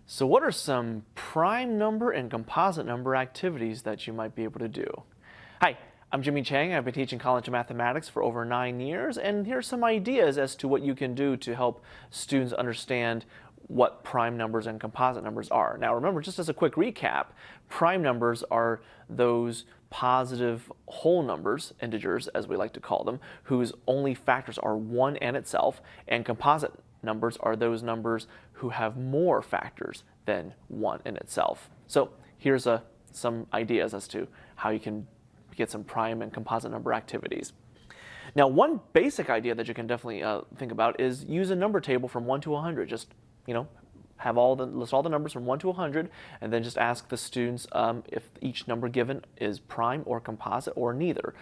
So what are some prime number and composite number activities that you might be able to do? Hi, I'm Jimmy Chang. I've been teaching college mathematics for over 9 years, and here's some ideas as to what you can do to help students understand what prime numbers and composite numbers are. Now remember, just as a quick recap, prime numbers are those positive whole numbers, integers as we like to call them, whose only factors are 1 and itself, and composite numbers are those numbers who have more factors than 1 in itself. So here's some ideas as to how you can get some prime and composite number activities. Now, one basic idea that you can definitely think about is use a number table from 1 to 100. Just, list all the numbers from 1 to 100, and then just ask the students if each number given is prime or composite or neither.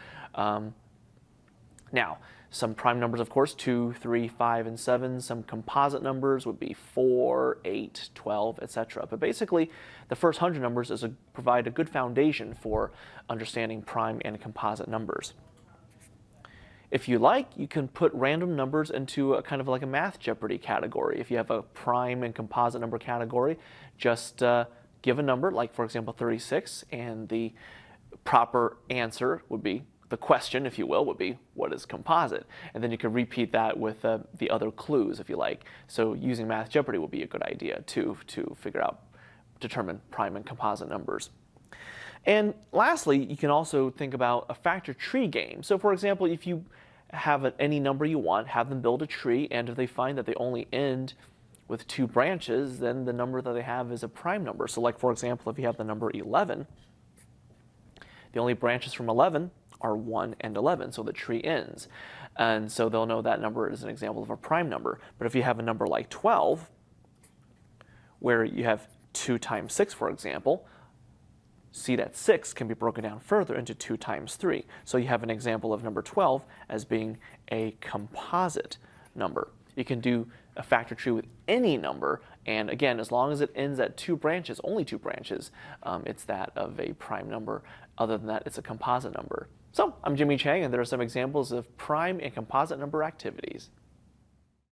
Now, some prime numbers, of course, 2, 3, 5, and 7. Some composite numbers would be 4, 8, 12, etc. But basically, the first 100 numbers provide a good foundation for understanding prime and composite numbers. If you like, you can put random numbers into a kind of like a math Jeopardy category. If you have a prime and composite number category, just give a number, like for example 36, and the proper answer would be, the question, if you will, would be, what is composite? And then you can repeat that with the other clues, if you like. So using Math Jeopardy would be a good idea too, to determine prime and composite numbers. And lastly, you can also think about a factor tree game. So for example, if you have any number you want, have them build a tree, and if they find that they only end with 2 branches, then the number that they have is a prime number. So like for example, if you have the number 11, the only branches from 11 are 1 and 11, so the tree ends. And so they'll know that number is an example of a prime number. But if you have a number like 12, where you have 2 times 6, for example, see that 6 can be broken down further into 2 times 3. So you have an example of number 12 as being a composite number. You can do a factor tree with any number, and again, as long as it ends at 2 branches, only 2 branches, it's that of a prime number. Other than that, it's a composite number. So I'm Jimmy Chang, and there are some examples of prime and composite number activities.